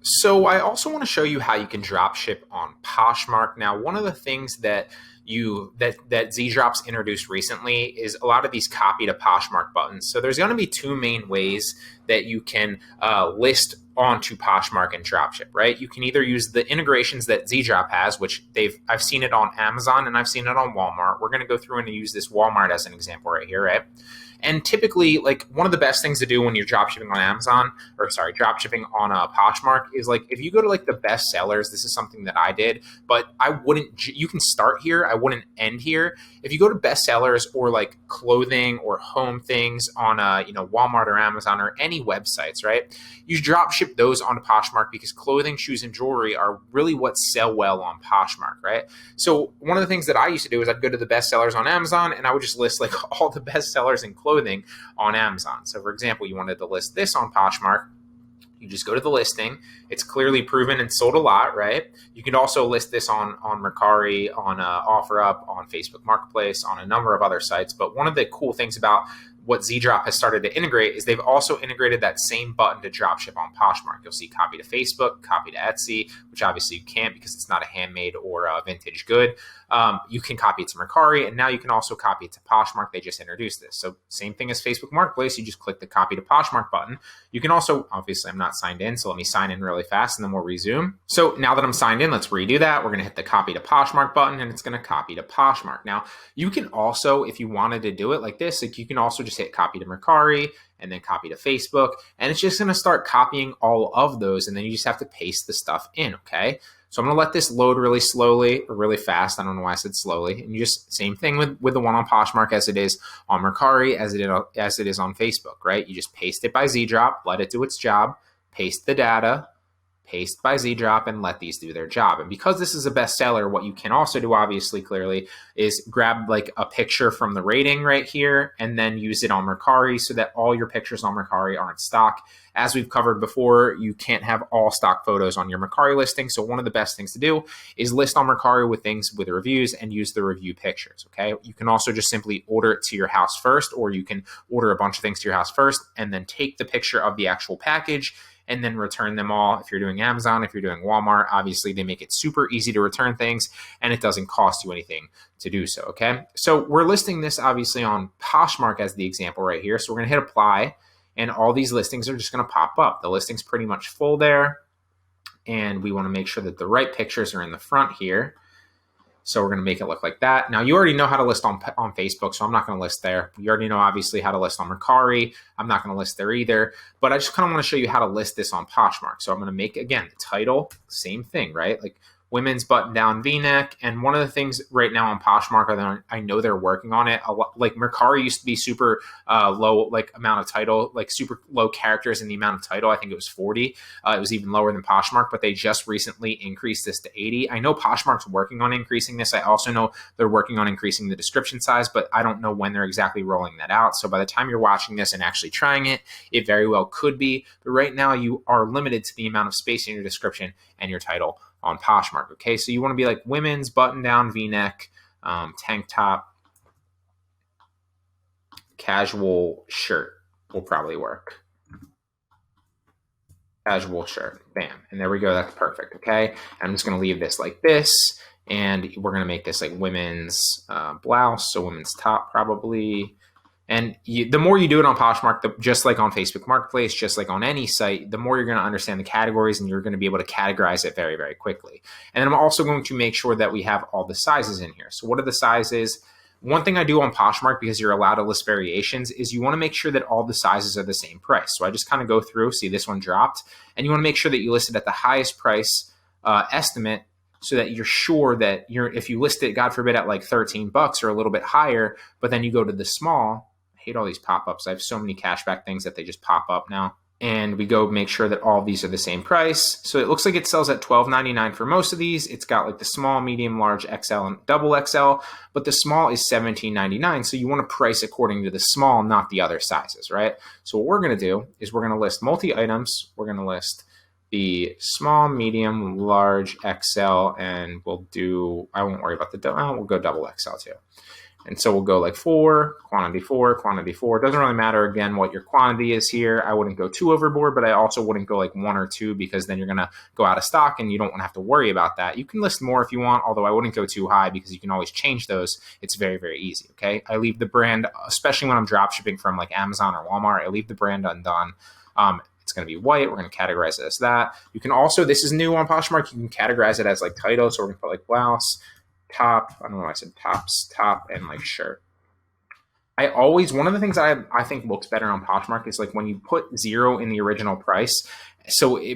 So I also want to show you how you can drop ship on Poshmark. Now, one of the things that Z-Drops introduced recently is a lot of these copy to Poshmark buttons. So there's going to be two main ways that you can list onto Poshmark and dropship, right? You can either use the integrations that Z-Drop has, which I've seen it on Amazon and I've seen it on Walmart. We're going to go through and use this Walmart as an example right here, right? And typically, like one of the best things to do when you're dropshipping on Amazon, or sorry, dropshipping on Poshmark is like if you go to like the best sellers, this is something that I did, but I wouldn't, you can start here. I wouldn't end here. If you go to best sellers or like clothing or home things on Walmart or Amazon or any websites, right? You dropship those onto Poshmark because clothing, shoes, and jewelry are really what sell well on Poshmark, right? So one of the things that I used to do is I'd go to the best sellers on Amazon and I would just list like all the best sellers in clothing on Amazon. So for example, you wanted to list this on Poshmark, you just go to the listing. It's clearly proven and sold a lot, right? You can also list this on Mercari, on OfferUp, on Facebook Marketplace, on a number of other sites. But one of the cool things about what Z-Drop has started to integrate is they've also integrated that same button to dropship on Poshmark. You'll see copy to Facebook, copy to Etsy, which obviously you can't because it's not a handmade or a vintage good. You can copy it to Mercari, and now you can also copy it to Poshmark. They just introduced this. So same thing as Facebook Marketplace. You just click the copy to Poshmark button. You can also, obviously I'm not signed in, so let me sign in really fast and then we'll resume. So now that I'm signed in, let's redo that. We're going to hit the copy to Poshmark button and it's going to copy to Poshmark. Now you can also, if you wanted to do it like this, like you can also just hit copy to Mercari and then copy to Facebook, and it's just going to start copying all of those. And then you just have to paste the stuff in. Okay. So I'm going to let this load really slowly or really fast. I don't know why I said slowly. And you just, same thing with the one on Poshmark as it is on Mercari, as it is on Facebook, right? You just paste it by Z-Drop, let it do its job, paste the data, paste by Z-Drop, and let these do their job. And because this is a bestseller, what you can also do, obviously, clearly, is grab like a picture from the rating right here and then use it on Mercari so that all your pictures on Mercari are in stock. As we've covered before, you can't have all stock photos on your Mercari listing. So one of the best things to do is list on Mercari with things with reviews and use the review pictures, okay? You can also just simply order it to your house first, or you can order a bunch of things to your house first and then take the picture of the actual package and then return them all. If you're doing Amazon, if you're doing Walmart, obviously they make it super easy to return things and it doesn't cost you anything to do so, okay? So we're listing this obviously on Poshmark as the example right here. So we're gonna hit apply and all these listings are just gonna pop up. The listing's pretty much full there and we wanna make sure that the right pictures are in the front here. So we're going to make it look like that. Now, you already know how to list on Facebook, so I'm not going to list there. You already know, obviously, how to list on Mercari. I'm not going to list there either. But I just kind of want to show you how to list this on Poshmark. So I'm going to make, again, the title, same thing, right? Like women's button-down V-neck. And one of the things right now on Poshmark, I know they're working on it. A lot, like Mercari used to be super low, like amount of title, like super low characters in the amount of title. I think it was 40. It was even lower than Poshmark, but they just recently increased this to 80. I know Poshmark's working on increasing this. I also know they're working on increasing the description size, but I don't know when they're exactly rolling that out. So by the time you're watching this and actually trying it, it very well could be. But right now you are limited to the amount of space in your description and your title on Poshmark. Okay, so you want to be like women's button-down V-neck, tank top, casual shirt will probably work. Casual shirt, bam, and there we go. That's perfect. Okay, I'm just going to leave this like this, and we're going to make this like women's blouse, so women's top probably. And the more you do it on Poshmark, just like on Facebook Marketplace, just like on any site, the more you're going to understand the categories and you're going to be able to categorize it very, very quickly. And then I'm also going to make sure that we have all the sizes in here. So what are the sizes? One thing I do on Poshmark, because you're allowed to list variations, is you want to make sure that all the sizes are the same price. So I just kind of go through, see this one dropped, and you want to make sure that you list it at the highest price estimate so that you're sure that if you list it, God forbid, at like $13 or a little bit higher, but then you go to the small, I hate all these pop-ups. I have so many cashback things that they just pop up now. And we go make sure that all of these are the same price. So it looks like it sells at $12.99 for most of these. It's got like the small, medium, large, XL, and double XL, but the small is $17.99. So you want to price according to the small, not the other sizes, right? So what we're going to do is we're going to list multi-items. We're going to list the small, medium, large, XL, and we'll do, I won't worry about the, we'll go double XL too. And so we'll go like 4, quantity 4, quantity 4. It doesn't really matter, again, what your quantity is here. I wouldn't go too overboard, but I also wouldn't go like 1 or 2 because then you're going to go out of stock and you don't want to have to worry about that. You can list more if you want, although I wouldn't go too high because you can always change those. It's very, very easy, okay? I leave the brand, especially when I'm drop shipping from like Amazon or Walmart, I leave the brand undone. It's going to be white. We're going to categorize it as that. You can also, this is new on Poshmark, you can categorize it as like title. So we're going to put like blouse, top, I don't know why I said tops, top, and like shirt. One of the things I think looks better on Poshmark is like when you put 0 in the original price.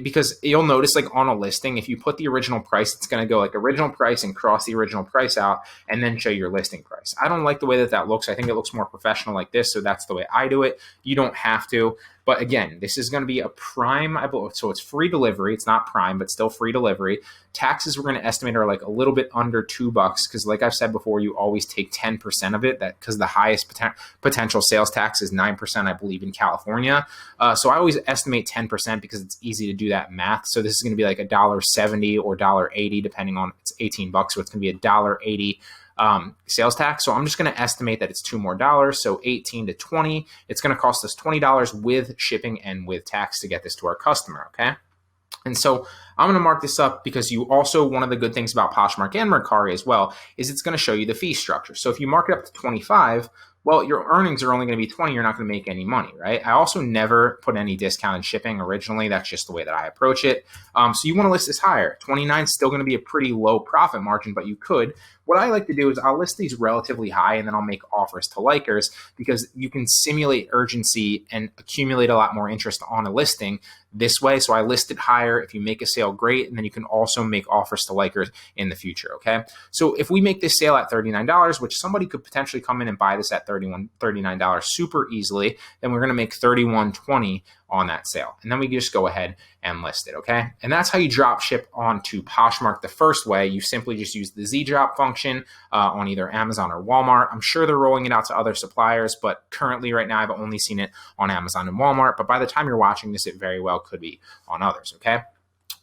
Because you'll notice like on a listing, if you put the original price, it's going to go like original price and cross the original price out and then show your listing price. I don't like the way that looks. I think it looks more professional like this. So that's the way I do it. You don't have to. But again, this is going to be a Prime, so it's free delivery. It's not Prime, but still free delivery. Taxes we're going to estimate are like a little bit under $2 because, like I've said before, you always take 10% of it. That because the highest potential sales tax is 9%, I believe, in California. So I always estimate 10% because it's easy to do that math. So this is going to be like $1.70 or $1.80, depending on it's $18, so it's going to be $1.80. Sales tax. So I'm just going to estimate that it's $2 more. So 18 to 20. It's going to cost us $20 with shipping and with tax to get this to our customer. Okay. And so I'm going to mark this up because one of the good things about Poshmark and Mercari as well is it's going to show you the fee structure. So if you mark it up to 25, well, your earnings are only going to be 20. You're not going to make any money, right? I also never put any discounted shipping originally. That's just the way that I approach it. So you want to list this higher. 29 is still going to be a pretty low profit margin, but you could. What I like to do is I'll list these relatively high and then I'll make offers to likers because you can simulate urgency and accumulate a lot more interest on a listing this way. So I list it higher. If you make a sale, great. And then you can also make offers to likers in the future. Okay. So if we make this sale at $39, which somebody could potentially come in and buy this at $39 super easily, then we're going to make $31.20 on that sale. And then we just go ahead and list it. Okay. And that's how you drop ship onto Poshmark. The first way, you simply just use the Z drop function on either Amazon or Walmart. I'm sure they're rolling it out to other suppliers, but currently right now I've only seen it on Amazon and Walmart. But by the time you're watching this, it very well could be on others. Okay.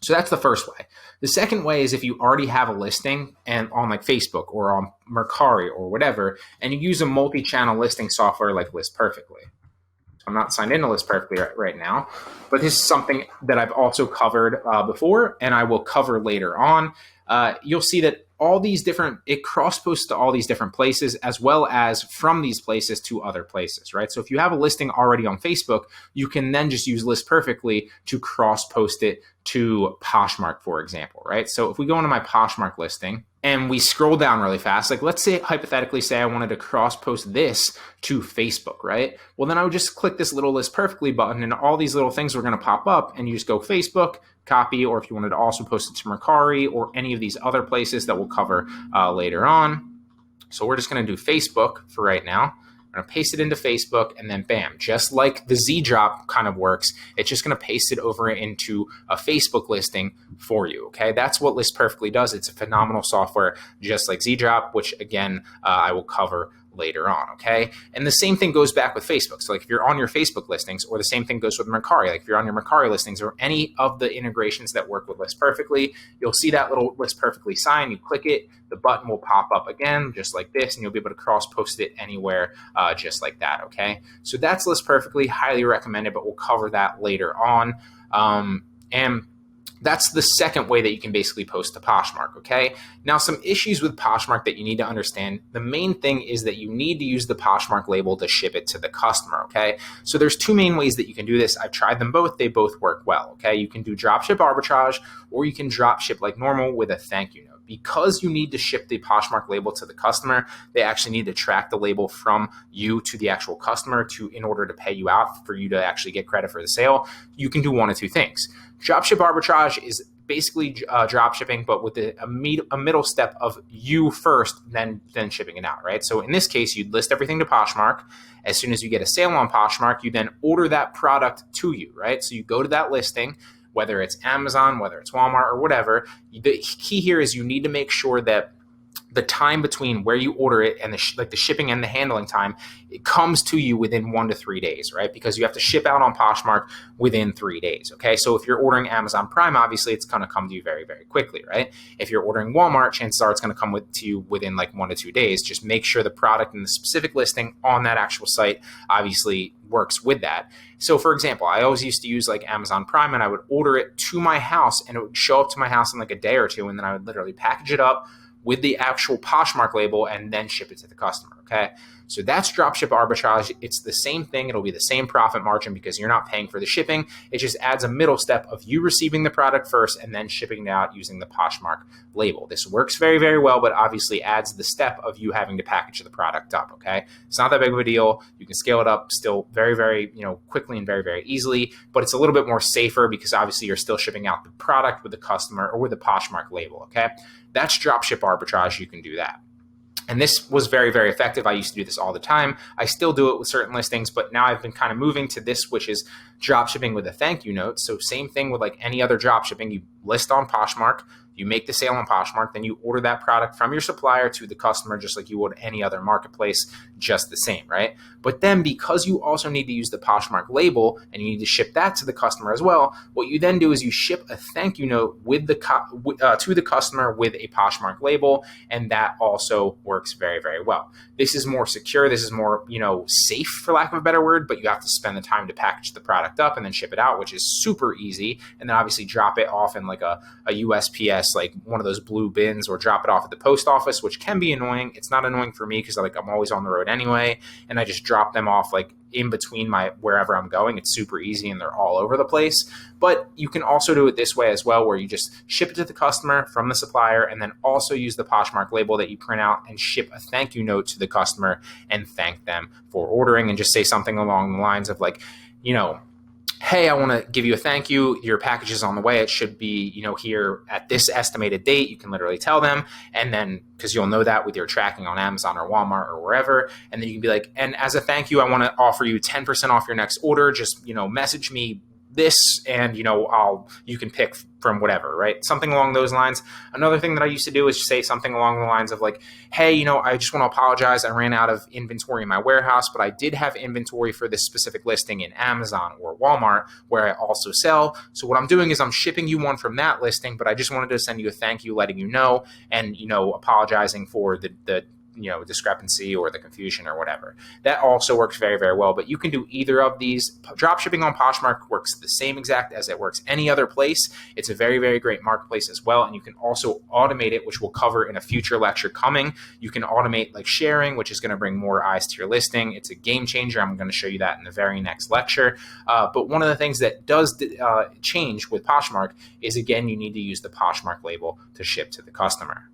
So that's the first way. The second way is if you already have a listing and on like Facebook or on Mercari or whatever, and you use a multi-channel listing software like List Perfectly. I'm not signed into List Perfectly right now, but this is something that I've also covered before and I will cover later on. You'll see that it cross-posts to all these different places as well as from these places to other places, right? So if you have a listing already on Facebook, you can then just use List Perfectly to cross-post it to Poshmark, for example, right? So if we go into my Poshmark listing and we scroll down really fast, like let's say, hypothetically say I wanted to cross-post this to Facebook, right? Well, then I would just click this little List Perfectly button and all these little things are going to pop up and you just go Facebook, copy, or if you wanted to also post it to Mercari or any of these other places that we'll cover later on. So we're just going to do Facebook for right now. I'm going to paste it into Facebook and then bam, just like the Z drop kind of works, it's just going to paste it over into a Facebook listing for you. Okay. That's what List Perfectly does. It's a phenomenal software, just like Z drop, which again, I will cover later on. Okay. And the same thing goes back with Facebook. So like if you're on your Facebook listings, or the same thing goes with Mercari, like if you're on your Mercari listings or any of the integrations that work with List Perfectly, you'll see that little List Perfectly sign, you click it, the button will pop up again, just like this, and you'll be able to cross post it anywhere, just like that. Okay. So that's List Perfectly, highly recommended, but we'll cover that later on. And that's the second way that you can basically post to Poshmark, okay? Now, some issues with Poshmark that you need to understand. The main thing is that you need to use the Poshmark label to ship it to the customer, okay? So there's two main ways that you can do this. I've tried them both. They both work well, okay? You can do dropship arbitrage, or you can dropship like normal with a thank you note. Because you need to ship the Poshmark label to the customer, they actually need to track the label from you to the actual customer in order to pay you out for you to actually get credit for the sale. You can do one of two things. Dropship arbitrage is basically drop shipping, but with a middle step of you first, then shipping it out, right? So in this case, you'd list everything to Poshmark. As soon as you get a sale on Poshmark, you then order that product to you, right? So you go to that listing, whether it's Amazon, whether it's Walmart or whatever. The key here is you need to make sure that the time between where you order it and the shipping and the handling time, it comes to you within 1 to 3 days, right? Because you have to ship out on Poshmark within 3 days. Okay. So if you're ordering Amazon Prime, obviously it's going to come to you very, very quickly, right? If you're ordering Walmart, chances are it's going to come to you within like 1 to 2 days. Just make sure the product and the specific listing on that actual site obviously works with that. So for example, I always used to use like Amazon Prime, and I would order it to my house and it would show up to my house in like a day or two. And then I would literally package it up with the actual Poshmark label and then ship it to the customer. Okay. So that's dropship arbitrage. It's the same thing. It'll be the same profit margin because you're not paying for the shipping. It just adds a middle step of you receiving the product first and then shipping it out using the Poshmark label. This works very, very well, but obviously adds the step of you having to package the product up. Okay. It's not that big of a deal. You can scale it up still very, very, quickly and very, very easily, but it's a little bit more safer because obviously you're still shipping out the product with the customer or with the Poshmark label. Okay. That's dropship arbitrage. You can do that. And this was very, very effective. I used to do this all the time. I still do it with certain listings, but now I've been kind of moving to this, which is drop shipping with a thank you note. So same thing with like any other drop shipping. You list on Poshmark, you make the sale on Poshmark, then you order that product from your supplier to the customer just like you would any other marketplace, just the same, right? But then because you also need to use the Poshmark label and you need to ship that to the customer as well, what you then do is you ship a thank you note with to the customer with a Poshmark label, and that also works very, very well. This is more secure. This is more, safe for lack of a better word, but you have to spend the time to package the product up and then ship it out, which is super easy. And then obviously drop it off in like a USPS, like one of those blue bins, or drop it off at the post office, which can be annoying. It's not annoying for me because I'm always on the road anyway, and I just drop them off like in between wherever I'm going. It's super easy and they're all over the place. But you can also do it this way as well, where you just ship it to the customer from the supplier and then also use the Poshmark label that you print out and ship a thank you note to the customer and thank them for ordering, and just say something along the lines of like, hey, I want to give you a thank you. Your package is on the way. It should be, here at this estimated date. You can literally tell them. And then, because you'll know that with your tracking on Amazon or Walmart or wherever. And then you can be like, and as a thank you, I want to offer you 10% off your next order. Just, message me this, and you can pick from whatever, right? Something along those lines. Another thing that I used to do is say something along the lines of like, hey, I just want to apologize. I ran out of inventory in my warehouse, but I did have inventory for this specific listing in Amazon or Walmart where I also sell. So what I'm doing is I'm shipping you one from that listing, but I just wanted to send you a thank you, letting you know, and, apologizing for the discrepancy or the confusion or whatever. That also works very, very well. But you can do either of these. Dropshipping on Poshmark works the same exact as it works any other place. It's a very, very great marketplace as well. And you can also automate it, which we'll cover in a future lecture coming. You can automate like sharing, which is going to bring more eyes to your listing. It's a game changer. I'm going to show you that in the very next lecture. But one of the things that does change with Poshmark is, again, you need to use the Poshmark label to ship to the customer.